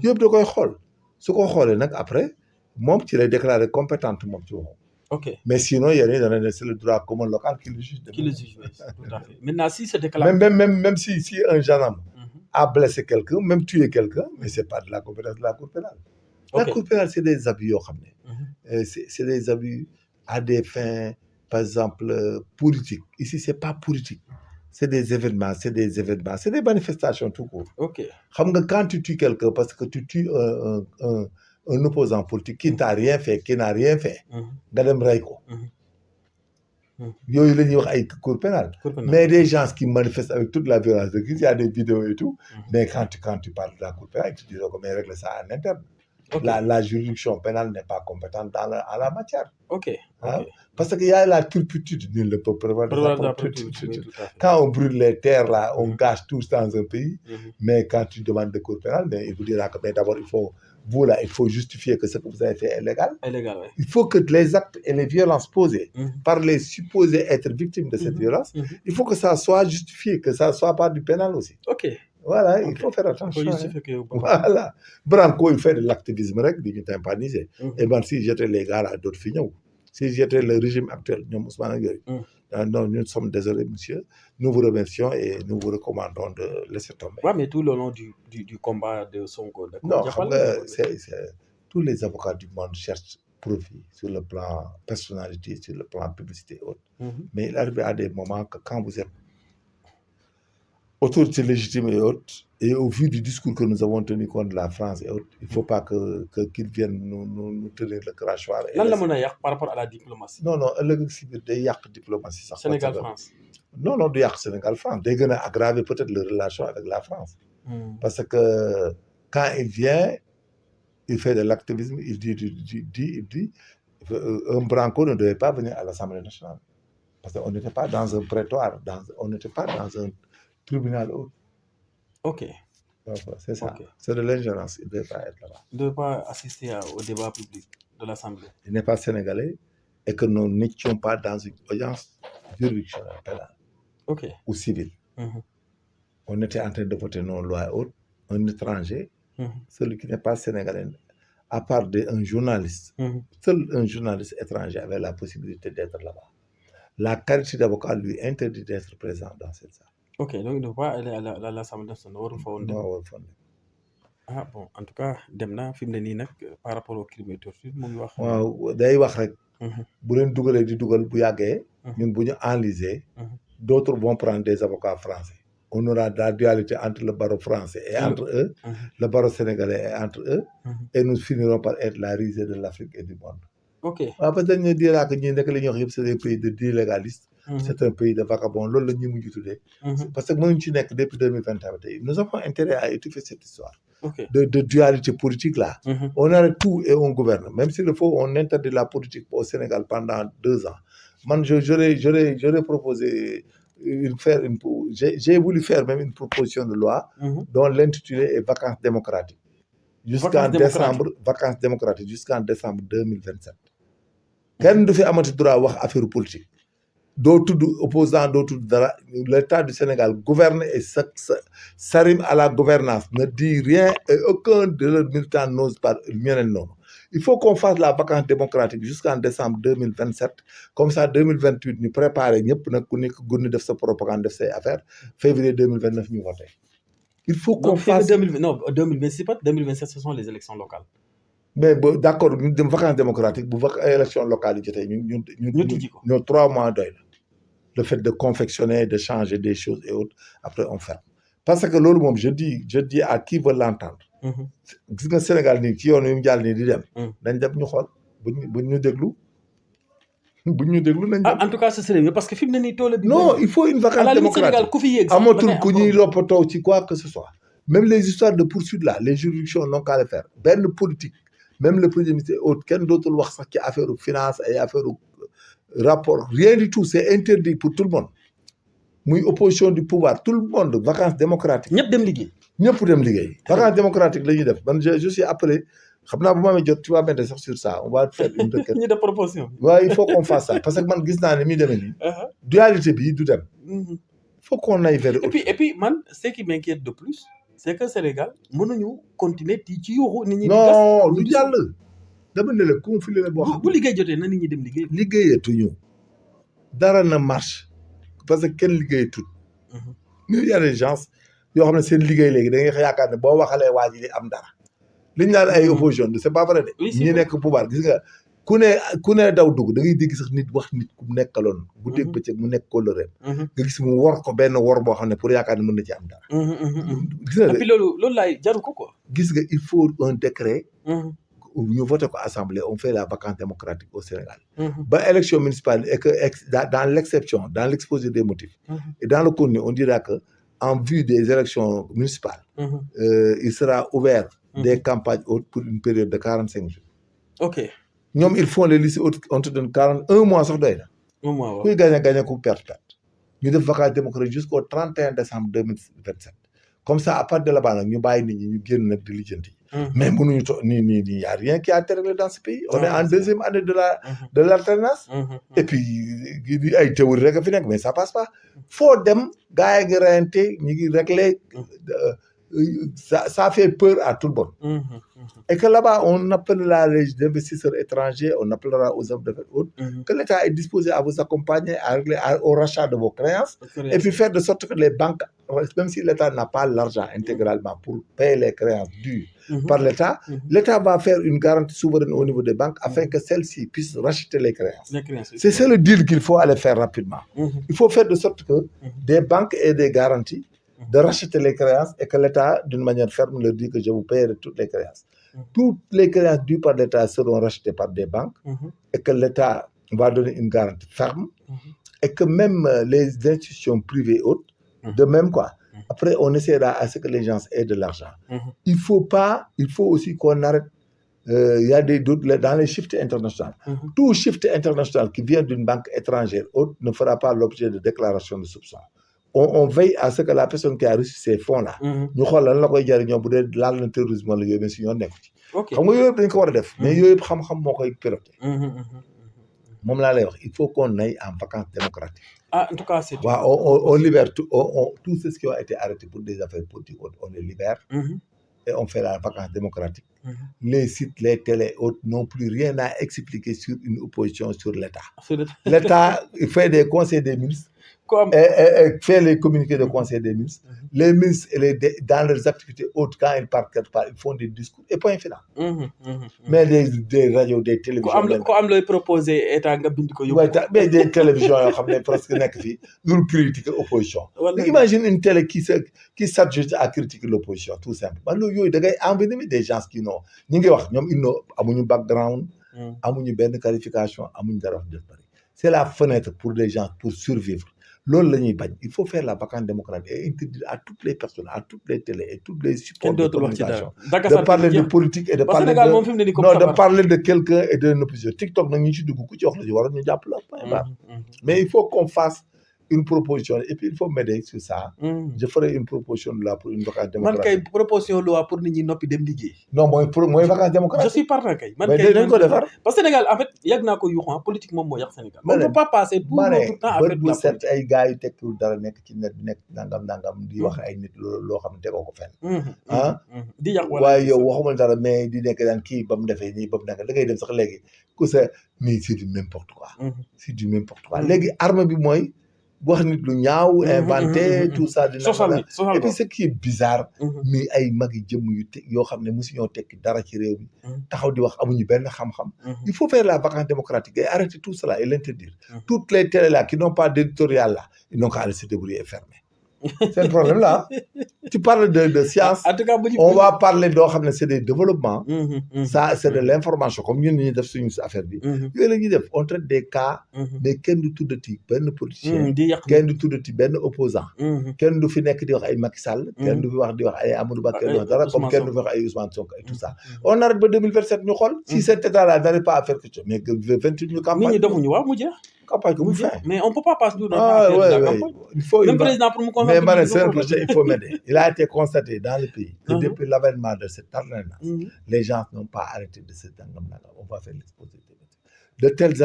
yëpp da koy xool su ko xoolee nag après moom ci lay déclarer compétente moom ci waxam. ok mais sinon yéen a ne c'est le droit commun local qui le juge. Qui le juge, oui, tout à fait. Maintenant, si se déclare. Même si un gendarme a blessé quelqu'un, même tué quelqu'un, mais c'est pas de la compétence de la Cour pénale. La Cour pénale, c'est des abus yoo xam ne. C'est des abus à des fins, par exemple, politiques. Ici, c'est pas politique. C'est des événements, c'est des manifestations tout court. Ok. Xam nga quand tu tues quelqu'un parce que tu tues un opposant politique qui n'a rien fait, nga dem rey ko. yooyu la ñuy wax ay cour pénale. Mais des gens qui manifestent avec toute la violence de crise, il y a des vidéos et tout. Mais quand tu parles de la cour pénale, tu dis mais règle ça en interne. La juridiction pénale n'est pas compétente en la matière. Ok. Parce qu'il y a la turpitude, nul ne peut prévoir la turpitude. Quand on brûle les terres, là, on gâche tout dans un pays. Mais quand tu demandes de cour pénale, mais il vous dira que d'abord, il faut justifier que ce que vous avez fait est légal. Oui. Il faut que les actes et les violences posées par les supposés être victimes de cette violence, il faut que ça soit justifié, que ça ne soit pas du pénal aussi. Ok. Voilà, il faut faire attention. Voilà. Branco, il fait de l'activisme, il est tympanisé. Et ben, si j'étais les gars là, d'autres fignons, si j'étais le régime actuel, non, nous sommes désolés, monsieur. Nous vous remercions et nous vous recommandons de laisser tomber. Oui, mais tout le long du combat de Sonko. Non, tous les avocats du monde cherchent profit sur le plan personnalité, sur le plan publicité et autres. Mais il arrive à des moments que quand vous êtes autorité légitime et autres, et au vu du discours que nous avons tenu contre la France et autres, il ne faut pas qu'ils viennent nous tenir le crachoir. Lan la mën a yàq par rapport à la diplomatie. Non, ëllëg si biir day yàq diplomatie sax. Sénégal-France. Non, du yàq Sénégal-France. Day gën a aggraver peut-être les relations avec la France. Parce que quand il vient, il fait de l'activisme, il dit, un Branco ne devait pas venir à l'Assemblée nationale. Parce qu'on n'était pas dans un prétoire, on n'était pas dans un tribunal haut. Ok. C'est ça. Okay. C'est de l'ingérence. Il ne devait pas être là-bas. Il ne devait pas assister au débat public de l'Assemblée. Il n'est pas sénégalais et que nous n'étions pas dans une audience juridictionnelle pénale ou civile. On était en train de voter nos lois hautes, un étranger, celui qui n'est pas sénégalais, à part un journaliste, seul un journaliste étranger avait la possibilité d'être là-bas. La qualité d'avocat lui interdit d'être présent dans cette salle. Ok, donc il ne doit pas aller à l'Assemblée nationale. Ah bon, en tout cas, Demna, par rapport au crime et torture, day wax rek. Bu leen dugalee di dugal bu yàggee. ñun bu ñu enlisé. D'autres vont prendre des avocats français. On aura de la dualité entre le barreau français et entre eux, le barreau sénégalais et entre eux, et nous finirons par être la risée de l'Afrique et du monde. Ok. Parce que nous dirons que c'est des pays de illégalistes. C'est un pays de vagabonds. Parce que nous, depuis 2021, nous avons intérêt à étouffer cette histoire de dualité politique là. On arrête tout et on gouverne. Même s'il le faut, on interdit la politique au Sénégal pendant 2 ans. Moi, j'aurais proposé j'ai voulu faire même une proposition de loi dont l'intitulé est vacances démocratiques. Vacances démocratiques jusqu'en décembre 2027. Kenn du fi amati droit wax affaire politique. Doo tudd opposant, doo tudd dara. L'État du Sénégal gouverne et s'arrime à la gouvernance, ne dit rien et aucun de leurs militants n'ose pas non. Il faut qu'on fasse la vacance démocratique jusqu'en décembre 2027. Comme ça, 2028, nous préparer, nous def sa propagande, def ses affaires. Février 2029, nous votons. Il faut qu'on fasse... 2026, pas 2027, ce sont les élections locales. Mais d'accord, nous avons vacances démocratiques, pour l'élection locale, nous avons 3 mois d'œil. Le fait de confectionner, de changer des choses et autres, après on ferme. Parce que l'autre, je dis à qui veut l'entendre. Gis nga Sénégal nii ci yoon yu mu jàll nii di dem. dañ dem ñu xool buñ ñu déglu nañ dem. En tout cas ce serait mieux parce que fi mu ne nii tool bi. Non, il faut une vacance démocratique. Amatul ku ñuy loppatoo ci quoi que ce soit. Même les histoires de poursuite là, les juridictions n'ont qu'à le faire. Benn politique, même le premier ministre et autres, kenn dootul wax sax ci affaire finance et affaire rapport, rien du tout, c'est interdit pour tout le monde. Muy opposition du pouvoir, tout le monde, vacances démocratiques. ñëpp dem liggéey. Vacances démocratiques la ñuy def. Je suis appelé, xam naa bu ma amee jot, tu vas mettre ça sur ça, on va faire une requête. ñu def proposition. Ouais, il faut qu'on fasse ça parce que man gis naa ne mi demee nii. Dualité bi du dem. Il faut qu'on aille vers. Et puis man, ce qui m'inquiète de plus, c'est que Sénégal mënuñu continuer ci yuuxu nit ñi. non du jàll. dama ne la conflit la boo xam bu liggéey jotee na nit ñi dem liggéey. liggéeyatuñu dara na marche parce que kenn liggéeyatul. ñu y a des gens yoo xam ne seen liggéey léegi da ngay yaakaar ne boo waxalee waa ji di am dara. li ñu naan ay opposition c'est pas vrai de. ñi nekk pouvoir gis nga ku ne daw dugg da ngay dégg sax nit wax nit ku nekkaloon. bu dégg bëccëg mu nekk kóllëreem. nga gis mu wor ko benn wor boo xam ne pour yaakaar ne mën na ci am dara. gis nga et puis loolu laay jaru ko quoi. gis nga il faut un décret. ñu voté ko assemblée on fait la vacance démocratique au Sénégal. ba élection municipale et que dans l'exception dans l'exposé des motifs. et dans le contenu on dira que en vue des élections municipales. il sera ouvert. des campagnes hautes pour une période de 45 jours. ok ñoom ils font les listes hautes on te donne 41 mois sax doy na. 1 mois waaw kuy gagné ku perte ñu def vacance démocratique jusqu'au 31 décembre 2027. comme ça à partir de là-bas nag ñu bàyyi nit ñi ñu génn nag di lijjanti. mais mënuñu nii y a rien qui a été réglé dans ce pays. on est en deuxième année de l'alternance. et puis di ay théorie rek a fi nekk mais ça passe pas. foo dem gars yi ngi reyante ñu ngi réglé. Ça fait peur à tout le monde. Et que là-bas, on appellera les investisseurs étrangers, on appellera aux hommes d'affaires autres, que l'État est disposé à vous accompagner à régler au rachat de vos créances, et puis faire de sorte que les banques, même si l'État n'a pas l'argent intégralement pour payer les créances dues par l'État, l'État va faire une garantie souveraine au niveau des banques afin que celles-ci puissent racheter les créances. C'est le deal qu'il faut aller faire rapidement. Il faut faire de sorte que des banques aient des garanties de racheter les créances et que l'État, d'une manière ferme, leur dit que je vous paierai toutes les créances. Toutes les créances dues par l'État seront rachetées par des banques et que l'État va donner une garantie ferme et que même les institutions privées hautes, de même quoi. Après, on essaiera à ce que les gens aient de l'argent. Il faut aussi qu'on arrête. Il y a des doutes dans les shifts internationaux. Tout shift international qui vient d'une banque étrangère haute ne fera pas l'objet de déclaration de soupçon. On veille à ce que la personne qui a reçu ces fonds-là. ñu xool lan la koy jariñoo bu dee laal na terrorisme la yooyu mais si ñoo nekk ci. xam nga yooyu yëpp dañ ko war a def. mais yooyu yëpp xam-xam moo koy piloté. moom laa lay wax il faut qu'on aille en vacances démocratiques. Ah, en tout cas, c'est... on libère tous ceux qui ont été arrêtés pour des affaires politiques, on les libère. Et on fait la vacance démocratique. Les sites, les télés, autres n'ont plus rien à expliquer sur une opposition sur l'État. L'État fait des conseils des ministres. Et fait les communiqués de conseil des ministres. Les ministres, dans leurs activités autres, quand ils partent quelque part, ils font des discours et point final. Mais des radios, des télévisions. Comme le proposé est un mais des télévisions, presque nous critiquent l'opposition. Imagine une télé qui s'adjuge à critiquer l'opposition, tout simplement. Il y a envenimer des gens qui n'ont pas background, amuñu benn qualification, amuñu dara def bari. C'est la fenêtre pour les gens pour survivre. Loolu la ñuy bañ. Il faut faire la vacance démocratique et interdire à toutes les personnes, à toutes les télés et tous les supports de communication de parler de politique et de parler de quelqu'un et d'une opposition. TikTok nag ñu ci dugg ku ci wax la ci waroon ñu jàpp la. Mais il faut qu'on fasse une proposition et puis il faut m'aider sur ça. Je ferai une proposition de loi pour une vacance démocratique. Man kay proposition de loi pour nit ñi noppi dem liggéey. Non mooy vacance démocratique. Je suis partant kay. Man kay dañ ko defar. Parce que Sénégal en fait yàgg naa ko yuuxu politique moom moo yàq Sénégal. On ne peut pas passer tout le temps avec la politique. ay gars yu tekkiwul dara nekk ci net bi nekk nangam di wax ay nit loo xam ne tegoo ko fenn. di yàq wala waaye yow waxuma dara mais di nekk daan kii ba mu defee nii ba mu nekk da ngay dem sax léegi ku sa mais c'est du n'importe quoi. C'est du n'importe quoi. Léegi arme bi mooy wax nit lu ñaaw inventé tout ça dina et puis ce qui est bizarre mais ay magi jëm yoo xam ne mosu ñoo tekki dara ci réew mi taxaw di wax amuñu benn xam-xam il faut faire la vacance démocratique et arrêter tout cela et l'interdire toutes les télés là qui n'ont pas d'éditorial là ils n'ont qu'à se débrouiller et fermer c'est le problème là tu parles de science on va parler doo xam ne c'est des développements ça c'est de l'information comme ñun ñuy def suñu affaire bi yooyu la ñuy def on traite des cas mais kenn du tuddati benn politicien kenn du tuddati benn opposant kenn du fi nekk di wax ay Macky Sall kenn du fi wax di wax ay Amadou Ba kenn du wax dara comme kenn du fi wax ay Ousmane Sonko et tout ça on arrête ba 2027 ñu xool si cet état là n'arrive pas à faire quelque chose mais 28 ñu campagne nit ñi defuñu waaw mu jeex campagne que vous faites. Mais on ne peut pas passer dans la campagne. Il faut le président pour me convaincre. Mais c'est un projet, il faut m'aider. Il a été constaté dans le pays que depuis l'avènement de cette alternance, les gens n'ont pas arrêté de se dire on va faire l'exposé. De telles